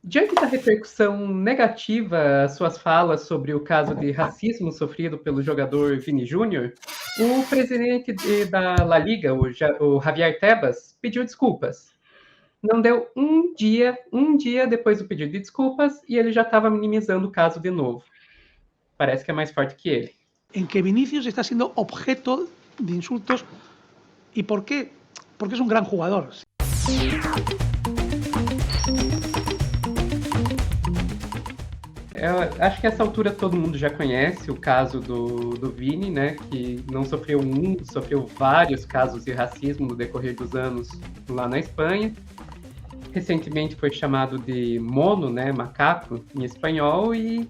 Diante da repercussão negativa às suas falas sobre o caso de racismo sofrido pelo jogador Vini Júnior, o presidente da La Liga, o Javier Tebas, pediu desculpas. Não deu um dia depois do pedido de desculpas e ele já estava minimizando o caso de novo. Parece que é mais forte que ele. En que Vinicius está siendo objeto de insultos. ¿Y por qué? Porque es un gran jugador. Eu acho que a essa altura todo mundo já conhece o caso do Vini, né? Que não sofreu sofreu vários casos de racismo no decorrer dos anos lá na Espanha. Recentemente foi chamado de mono, né? Macaco, em espanhol, e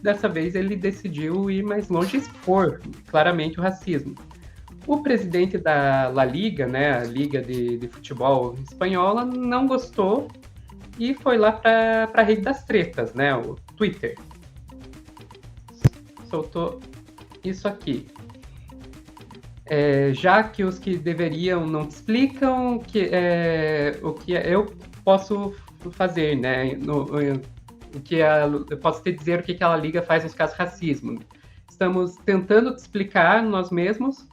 dessa vez ele decidiu ir mais longe e expor claramente o racismo. O presidente da La Liga, né, a Liga de Futebol Espanhola, não gostou e foi lá para a rede das tretas, né, o Twitter. Soltou isso aqui. Já que os que deveriam não te explicam o que eu posso fazer, né? Eu posso te dizer o que aquela liga faz nos casos de racismo. Estamos tentando te explicar nós mesmos,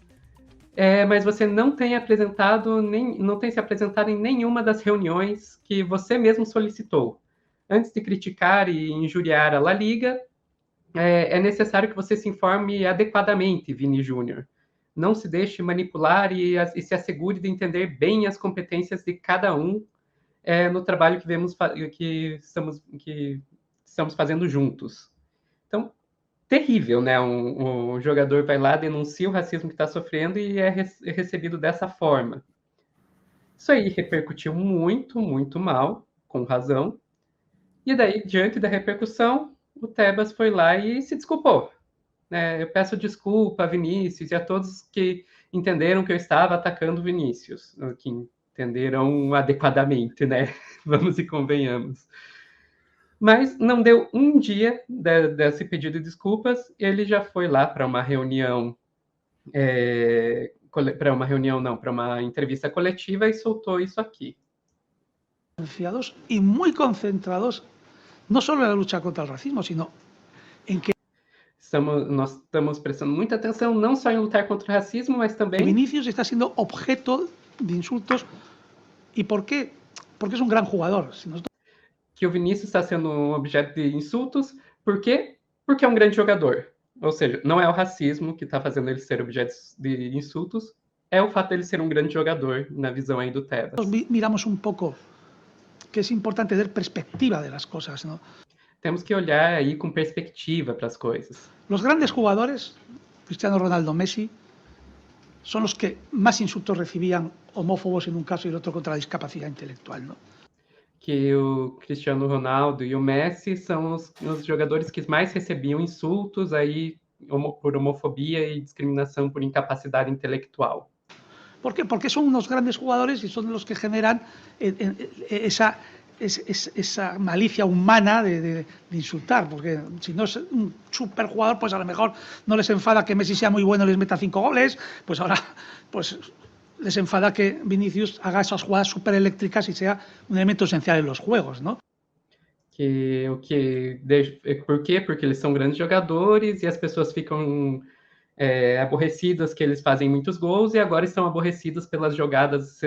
mas você não tem se apresentado em nenhuma das reuniões que você mesmo solicitou. Antes de criticar e injuriar a La Liga, é necessário que você se informe adequadamente, Vini Júnior. Não se deixe manipular e se assegure de entender bem as competências de cada um no trabalho que estamos fazendo juntos. Então, terrível, né? Um jogador vai lá, denuncia o racismo que está sofrendo e é recebido dessa forma. Isso aí repercutiu muito, muito mal, com razão. E daí, diante da repercussão, o Tebas foi lá e se desculpou. Eu peço desculpa a Vinícius e a todos que entenderam que eu estava atacando o Vinícius, que entenderam adequadamente, né? Vamos e convenhamos. Mas não deu um dia desse pedido de desculpas, ele já foi lá para uma reunião, para uma entrevista coletiva e soltou isso aqui. Y muy concentrados, no solo en la lucha contra el racismo, sino en que nós estamos prestando muita atenção não só em lutar contra o racismo, mas também Vinicius está sendo objeto de insultos. ¿Y por qué? Porque es un gran jugador. Que o Vinícius está sendo um objeto de insultos. Por quê? Porque é um grande jogador. Ou seja, não é o racismo que está fazendo ele ser objeto de insultos, é o fato dele ser um grande jogador, na visão aí do Tebas. Miramos un poco que es importante ter perspectiva de las cosas, ¿no? Temos que olhar aí com perspectiva para as coisas. Los grandes jugadores, Cristiano Ronaldo, Messi, son los que más insultos recibían homófobos en un caso y el otro contra la discapacidad intelectual, ¿no? Que o Cristiano Ronaldo e o Messi são os jogadores que mais recebiam insultos aí por homofobia e discriminação por incapacidade intelectual. ¿Por qué? Porque son unos grandes jugadores y son los que generan esa malicia humana de insultar, porque si no es un superjugador, pues a lo mejor no les enfada que Messi sea muy bueno y les meta 5 goles, pues ahora pues les enfada que Vinicius haga esas jugadas supereléctricas y sea un elemento esencial en los juegos, ¿no? Por quê? Porque eles são grandes jogadores e as pessoas ficam aborrecidas que eles fazem muitos gols e agora estão aborrecidas pelas jogadas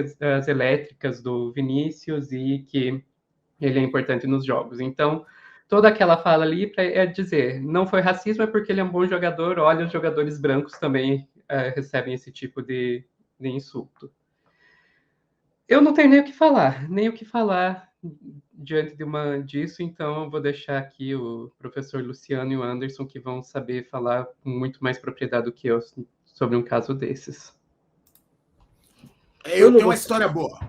elétricas do Vinícius e que ele é importante nos jogos. Então, toda aquela fala ali é dizer, não foi racismo, é porque ele é um bom jogador, olha, os jogadores brancos também recebem esse tipo de insulto. Eu não tenho nem o que falar diante disso, então eu vou deixar aqui o professor Luciano e o Anderson, que vão saber falar com muito mais propriedade do que eu sobre um caso desses. Eu tenho uma história boa.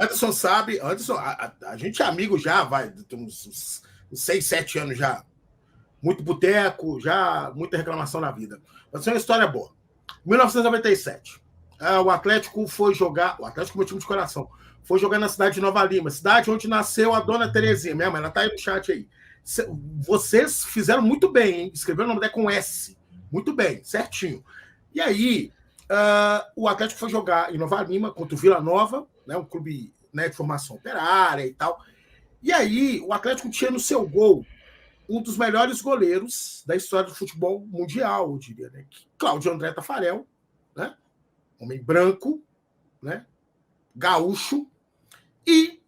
Anderson sabe, a gente é amigo já, tem uns 6, 7 anos já. Muito boteco, já muita reclamação na vida. Mas é uma história boa. 1997. O Atlético foi jogar, o Atlético é meu time de coração, foi jogar na cidade de Nova Lima, cidade onde nasceu a dona Terezinha, minha mãe, ela tá aí no chat aí. Vocês fizeram muito bem, hein? Escreveram o nome dela com S. Muito bem, certinho. E aí, o Atlético foi jogar em Nova Lima contra o Vila Nova, né, um clube, né, de formação operária e tal. E aí, o Atlético tinha no seu gol um dos melhores goleiros da história do futebol mundial, eu diria, né? Cláudio André Tafarel, né? Homem branco, né? Gaúcho, e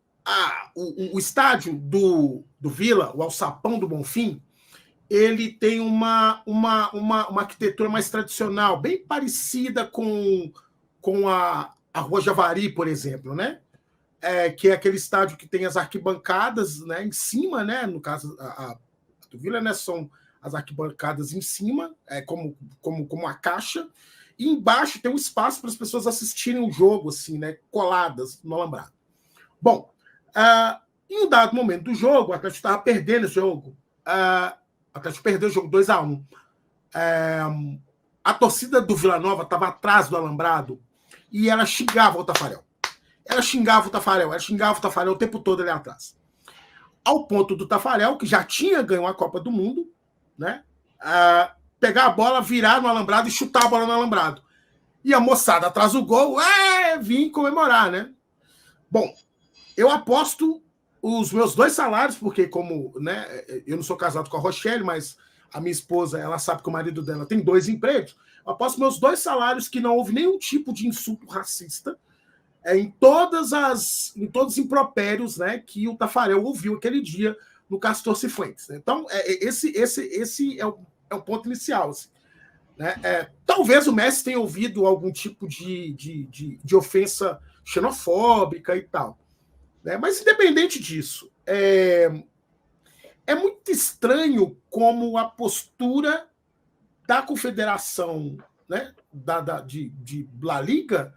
o estádio do Vila, o Alçapão do Bonfim, ele tem uma arquitetura mais tradicional, bem parecida com a Rua Javari, por exemplo, né? Que é aquele estádio que tem as arquibancadas, né, em cima, né? No caso, a do Vila, né, são as arquibancadas em cima, como a caixa, e embaixo tem um espaço para as pessoas assistirem o jogo, assim, né, coladas no alambrado. Bom, em um dado momento do jogo, o Atlético estava perdendo esse jogo. O Atlético perdeu o jogo 2-1. A torcida do Vila Nova estava atrás do alambrado e ela xingava o Tafarel. Ela xingava o Tafarel o tempo todo ali atrás. Ao ponto do Tafarel, que já tinha ganho a Copa do Mundo, né, pegar a bola, virar no alambrado e chutar a bola no alambrado. E a moçada atrás do gol, vim comemorar, né? Bom, eu aposto os meus 2 salários, porque como, né, eu não sou casado com a Rochelle, mas a minha esposa, ela sabe que o marido dela tem 2 empregos, eu aposto meus 2 salários que não houve nenhum tipo de insulto racista em todos os impropérios, né, que o Tafarel ouviu aquele dia no Castor Cifuentes. Então, esse é o ponto inicial. Assim, né? Talvez o Messi tenha ouvido algum tipo de ofensa xenofóbica e tal. Né? Mas, independente disso, é muito estranho como a postura da confederação, né, de La Liga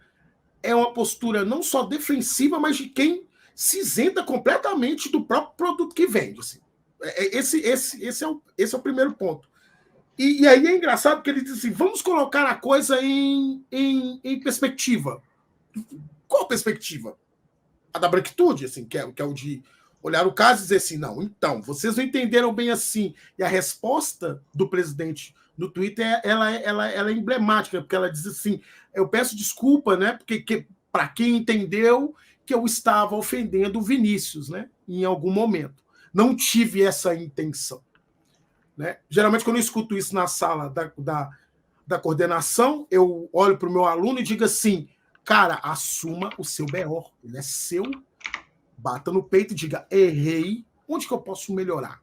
é uma postura não só defensiva, mas de quem se isenta completamente do próprio produto que vende. Assim. Esse é o primeiro ponto. E aí é engraçado que ele diz assim, vamos colocar a coisa em perspectiva. Qual perspectiva? A da branquitude, assim, que é o de olhar o caso e dizer assim, não, então, vocês não entenderam bem assim. E a resposta do presidente no Twitter, ela é emblemática, porque ela diz assim, eu peço desculpa, né, porque para quem entendeu que eu estava ofendendo o Vinícius, né, em algum momento. Não tive essa intenção. Né? Geralmente, quando eu escuto isso na sala da coordenação, eu olho para o meu aluno e digo assim, cara, assuma o seu BO, ele é seu, bata no peito e diga, errei, onde que eu posso melhorar?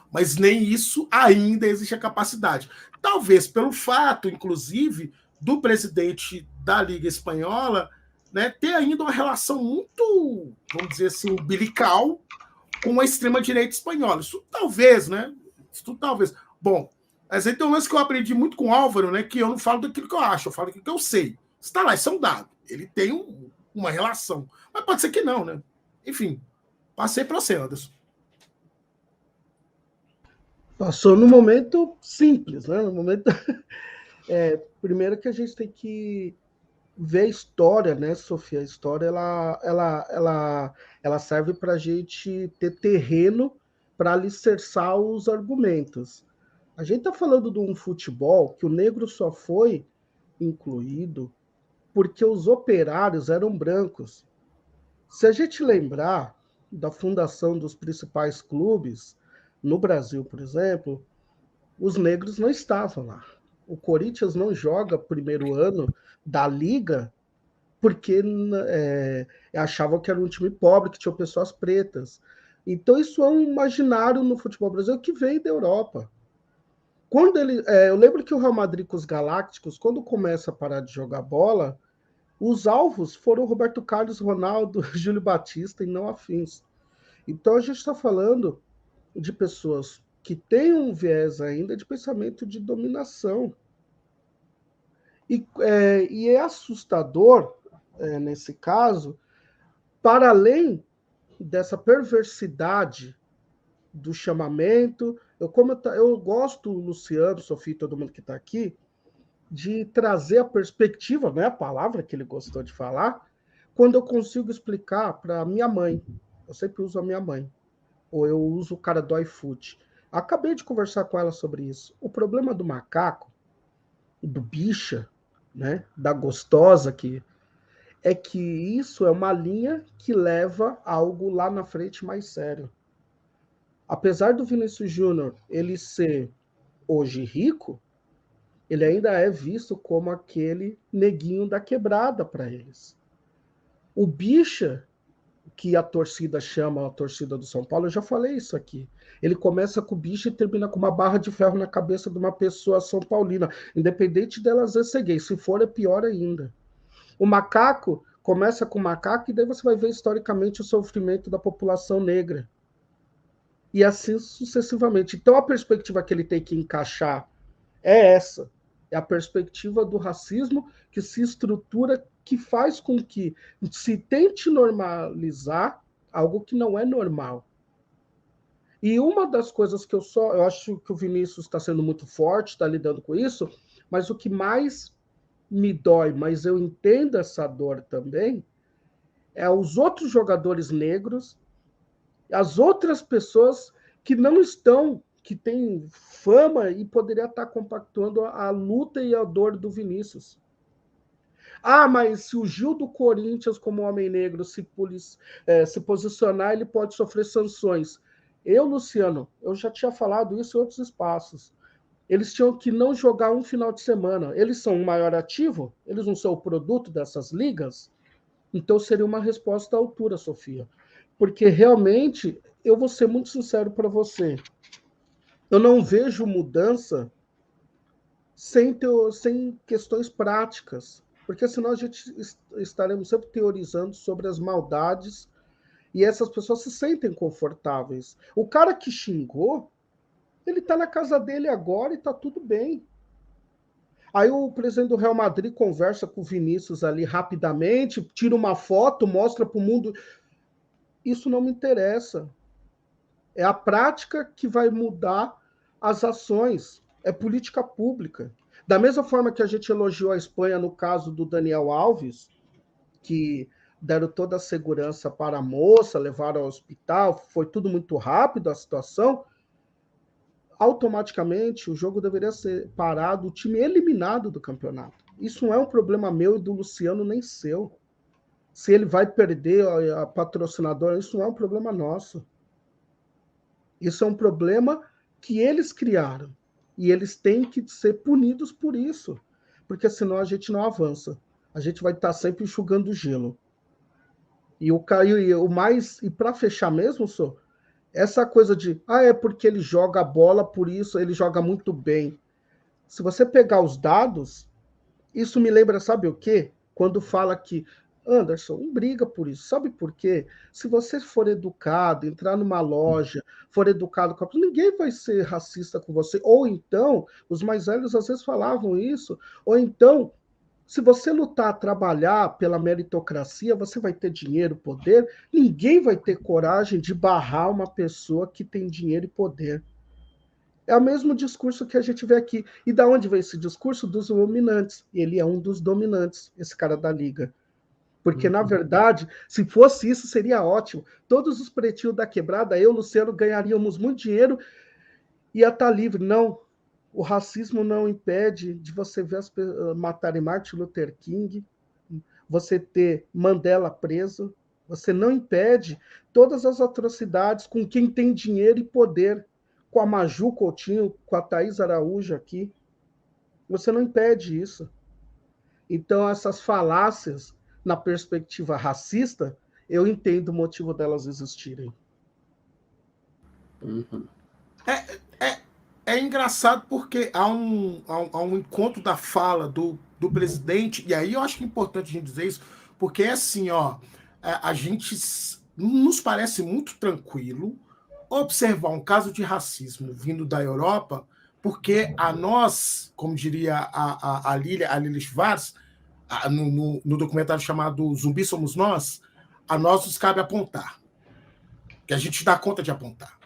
Mas nem isso ainda existe a capacidade. Talvez pelo fato, inclusive, do presidente da Liga Espanhola, né, ter ainda uma relação muito, vamos dizer assim, umbilical com a extrema-direita espanhola. Isso talvez, né? Isso talvez. Bom, mas aí tem um lance que eu aprendi muito com o Álvaro, né, que eu não falo daquilo que eu acho, eu falo daquilo que eu sei. Está lá, isso é um dado. Ele tem uma relação. Mas pode ser que não, né? Enfim, passei para você, Anderson. Passou no momento simples, né? No momento. Primeiro que a gente tem que ver a história, né, Sofia? A história ela serve para a gente ter terreno para alicerçar os argumentos. A gente está falando de um futebol que o negro só foi incluído porque os operários eram brancos. Se a gente lembrar da fundação dos principais clubes, no Brasil, por exemplo, os negros não estavam lá. O Corinthians não joga primeiro ano da Liga porque achavam que era um time pobre, que tinha pessoas pretas. Então, isso é um imaginário no futebol brasileiro que veio da Europa. Eu lembro que o Real Madrid com os Galácticos, quando começa a parar de jogar bola, os alvos foram Roberto Carlos, Ronaldo, Júlio Batista e não afins. Então, a gente está falando de pessoas que têm um viés ainda de pensamento de dominação. E é assustador, nesse caso, para além dessa perversidade do chamamento. Eu gosto, Luciano, Sofia e todo mundo que está aqui, de trazer a perspectiva, não é a palavra que ele gostou de falar, quando eu consigo explicar para minha mãe. Eu sempre uso a minha mãe. Ou eu uso o cara do iFood. Acabei de conversar com ela sobre isso. O problema do macaco, do bicha, né, da gostosa, que é que isso é uma linha que leva a algo lá na frente mais sério. Apesar do Vinícius Júnior ele ser hoje rico, ele ainda é visto como aquele neguinho da quebrada para eles. O Bicha, que a torcida chama a torcida do São Paulo, eu já falei isso aqui. Ele começa com o Bicha e termina com uma barra de ferro na cabeça de uma pessoa são paulina, independente dela às vezes ser gay. Se for, é pior ainda. O Macaco começa com o Macaco e daí você vai ver historicamente o sofrimento da população negra. E assim sucessivamente. Então a perspectiva que ele tem que encaixar é essa. É a perspectiva do racismo que se estrutura, que faz com que se tente normalizar algo que não é normal. E uma das coisas que eu acho que o Vinícius está sendo muito forte, está lidando com isso, mas o que mais me dói, mas eu entendo essa dor também, é os outros jogadores negros, as outras pessoas que não estão, que têm fama e poderia estar compactuando a luta e a dor do Vinícius. Ah, mas se o Gil do Corinthians, como homem negro, se posicionar, ele pode sofrer sanções. Luciano, eu já tinha falado isso em outros espaços. Eles tinham que não jogar um final de semana. Eles são um maior ativo? Eles não são o produto dessas ligas? Então seria uma resposta à altura, Sofia. Porque realmente, eu vou ser muito sincero para você, eu não vejo mudança sem questões práticas, porque senão a gente estaremos sempre teorizando sobre as maldades e essas pessoas se sentem confortáveis. O cara que xingou, ele está na casa dele agora e está tudo bem. Aí o presidente do Real Madrid conversa com o Vinícius ali rapidamente, tira uma foto, mostra para o mundo. Isso não me interessa. É a prática que vai mudar as ações. É política pública. Da mesma forma que a gente elogiou a Espanha no caso do Daniel Alves, que deram toda a segurança para a moça, levaram ao hospital, foi tudo muito rápido a situação, automaticamente o jogo deveria ser parado, o time eliminado do campeonato. Isso não é um problema meu e do Luciano, nem seu. Se ele vai perder a patrocinadora, isso não é um problema nosso. Isso é um problema que eles criaram. E eles têm que ser punidos por isso. Porque senão a gente não avança. A gente vai estar sempre enxugando gelo. E para fechar mesmo, só, essa coisa de é porque ele joga a bola, por isso ele joga muito bem. Se você pegar os dados, isso me lembra, sabe o quê? Quando fala que Anderson, não briga por isso. Sabe por quê? Se você for educado, entrar numa loja, for educado com a pessoa, ninguém vai ser racista com você. Ou então, os mais velhos às vezes falavam isso. Ou então, se você lutar, trabalhar pela meritocracia, você vai ter dinheiro, poder. Ninguém vai ter coragem de barrar uma pessoa que tem dinheiro e poder. É o mesmo discurso que a gente vê aqui. E da onde vem esse discurso? Dos dominantes. Ele é um dos dominantes, esse cara da Liga. Porque, na verdade, se fosse isso, seria ótimo. Todos os pretinhos da quebrada, eu, Luciano, ganharíamos muito dinheiro e ia estar livre. Não. O racismo não impede de você ver matarem Martin Luther King, você ter Mandela preso. Você não impede todas as atrocidades com quem tem dinheiro e poder. Com a Maju Coutinho, com a Thaís Araújo aqui. Você não impede isso. Então, essas falácias na perspectiva racista, eu entendo o motivo delas existirem. Uhum. É engraçado porque há um encontro da fala do presidente, e aí eu acho que é importante a gente dizer isso, porque é assim, a gente nos parece muito tranquilo observar um caso de racismo vindo da Europa, porque a nós, como diria a Lilia Schwartz, no documentário chamado Zumbi Somos Nós, a nós nos cabe apontar. Que a gente dá conta de apontar.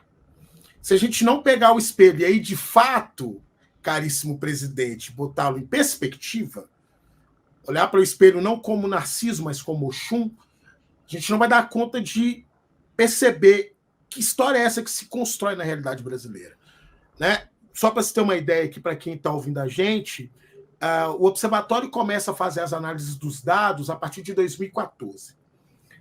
Se a gente não pegar o espelho e aí, de fato, caríssimo presidente, botá-lo em perspectiva, olhar para o espelho não como Narciso, mas como Oxum, a gente não vai dar conta de perceber que história é essa que se constrói na realidade brasileira. Né? Só para você ter uma ideia aqui, para quem está ouvindo a gente, o observatório começa a fazer as análises dos dados a partir de 2014.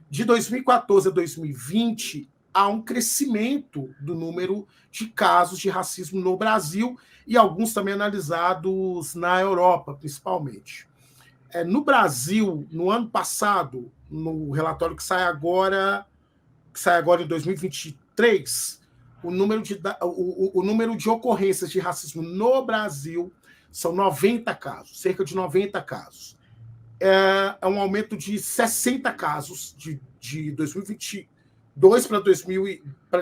De 2014 a 2020, há um crescimento do número de casos de racismo no Brasil e alguns também analisados na Europa, principalmente. No Brasil, no ano passado, no relatório que sai agora em 2023, o número de ocorrências de racismo no Brasil são 90 casos, cerca de 90 casos. É um aumento de 60 casos de 2022 para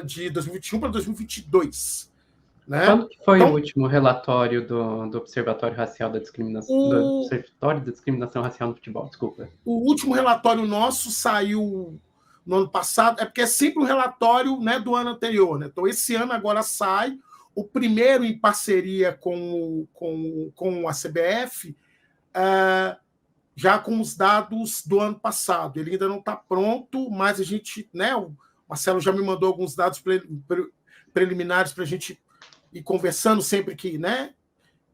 de 2021 para 2022. Né? Quando que foi o último relatório do Observatório Racial da Discriminação, do Observatório da Discriminação Racial no Futebol? Desculpa. O último relatório nosso saiu no ano passado, porque é sempre um relatório, né, do ano anterior. Né? Então, esse ano agora sai o primeiro em parceria com a CBF, já com os dados do ano passado. Ele ainda não está pronto, mas a gente, né, o Marcelo já me mandou alguns dados preliminares para a gente ir conversando sempre que, né,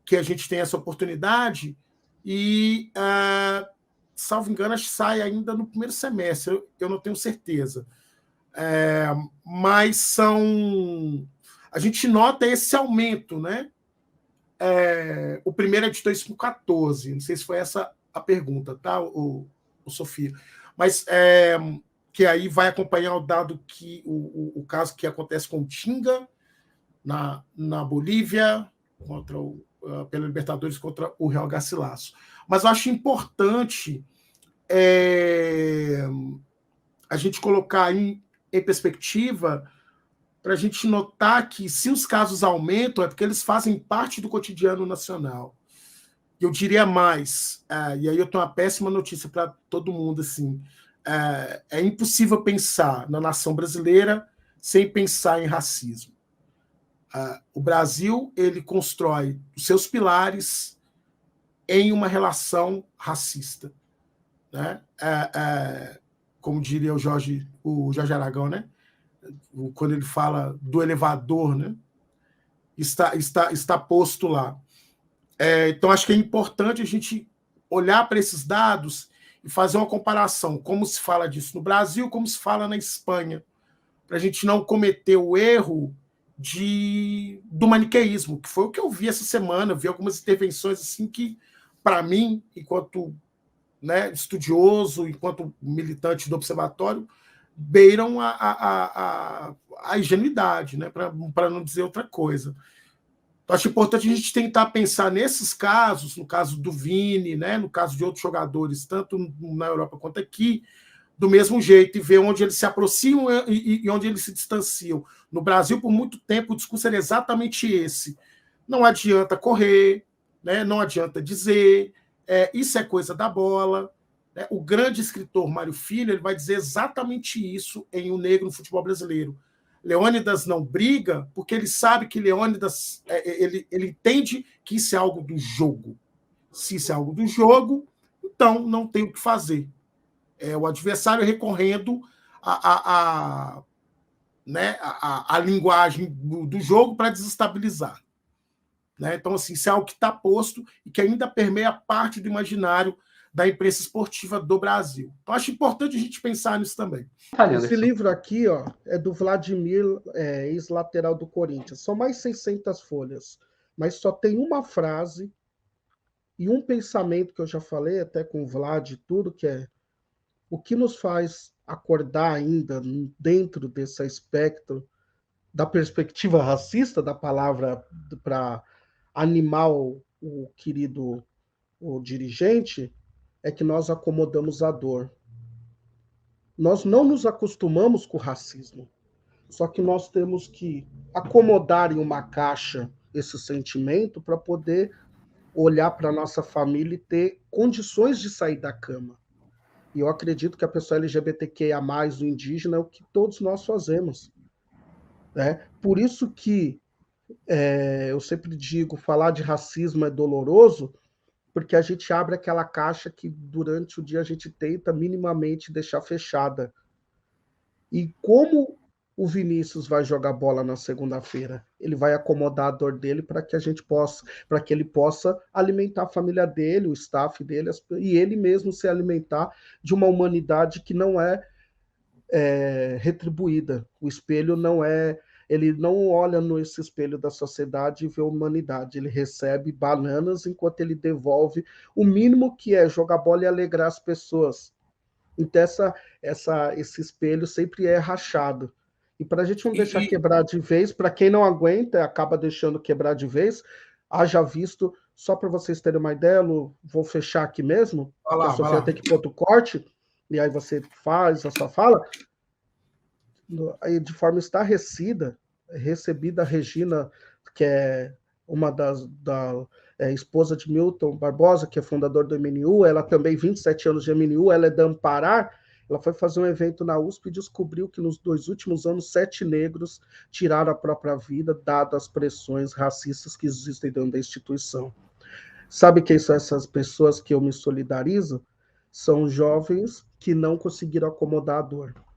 que a gente tem essa oportunidade. E, salvo engano, acho que sai ainda no primeiro semestre, eu não tenho certeza. Mas a gente nota esse aumento, né? O primeiro é de 2014, não sei se foi essa a pergunta, tá, o Sofia? Mas que aí vai acompanhar o dado que o caso que acontece com o Tinga na Bolívia, pela Libertadores contra o Real Garcilaso. Mas eu acho importante a gente colocar em perspectiva para a gente notar que, se os casos aumentam, é porque eles fazem parte do cotidiano nacional. Eu diria mais, e aí eu tenho uma péssima notícia para todo mundo, assim, é impossível pensar na nação brasileira sem pensar em racismo. O Brasil, ele constrói os seus pilares em uma relação racista. Né? Como diria o Jorge Aragão, né? Quando ele fala do elevador, né? Está posto lá. Então, acho que é importante a gente olhar para esses dados e fazer uma comparação, como se fala disso no Brasil, como se fala na Espanha, para a gente não cometer o erro do maniqueísmo, que foi o que eu vi essa semana. Eu vi algumas intervenções assim que, para mim, enquanto, né, estudioso, enquanto militante do observatório, beiram a ingenuidade, né, para não dizer outra coisa. Então, acho importante a gente tentar pensar nesses casos, no caso do Vini, né, no caso de outros jogadores, tanto na Europa quanto aqui, do mesmo jeito, e ver onde eles se aproximam e onde eles se distanciam. No Brasil, por muito tempo, o discurso era exatamente esse. Não adianta correr, né, não adianta dizer, isso é coisa da bola. Né? O grande escritor Mário Filho, ele vai dizer exatamente isso em O Negro no Futebol Brasileiro. Leônidas não briga porque ele sabe que Leônidas ele entende que isso é algo do jogo. Se isso é algo do jogo, então não tem o que fazer. O adversário recorrendo à linguagem do jogo para desestabilizar. Né? Então, assim, isso é algo que está posto e que ainda permeia parte do imaginário da imprensa esportiva do Brasil. Então, acho importante a gente pensar nisso também. Esse livro aqui, ó, é do Vladimir, ex-lateral do Corinthians. São mais 600 folhas, mas só tem uma frase e um pensamento que eu já falei até com o Vlad e tudo, que é: o que nos faz acordar ainda dentro desse espectro da perspectiva racista da palavra para animar o querido dirigente, é que nós acomodamos a dor. Nós não nos acostumamos com o racismo, só que nós temos que acomodar em uma caixa esse sentimento para poder olhar para a nossa família e ter condições de sair da cama. E eu acredito que a pessoa LGBTQIA+, o indígena, é o que todos nós fazemos. Né? Por isso que eu sempre digo, falar de racismo é doloroso, porque a gente abre aquela caixa que durante o dia a gente tenta minimamente deixar fechada. E como o Vinícius vai jogar bola na segunda-feira? Ele vai acomodar a dor dele para que para que ele possa alimentar a família dele, o staff dele, e ele mesmo se alimentar de uma humanidade que não é retribuída. O espelho não é. Ele não olha nesse espelho da sociedade e vê a humanidade. Ele recebe bananas enquanto ele devolve o mínimo que é jogar bola e alegrar as pessoas. Então, esse espelho sempre é rachado. E para a gente não deixar quebrar de vez, para quem não aguenta, acaba deixando quebrar de vez, haja visto, só para vocês terem uma ideia, Lu, vou fechar aqui mesmo, que a Sofia tem que pôr o corte, e aí você faz a sua fala. Aí, de forma estarrecida, recebida a Regina, que é uma esposa de Milton Barbosa, que é fundador do MNU, ela também 27 anos de MNU, ela é da Amparar. Ela foi fazer um evento na USP e descobriu que nos 2 últimos anos 7 negros tiraram a própria vida, dado as pressões racistas que existem dentro da instituição. Sabe quem são essas pessoas que eu me solidarizo? São jovens que não conseguiram acomodar a dor.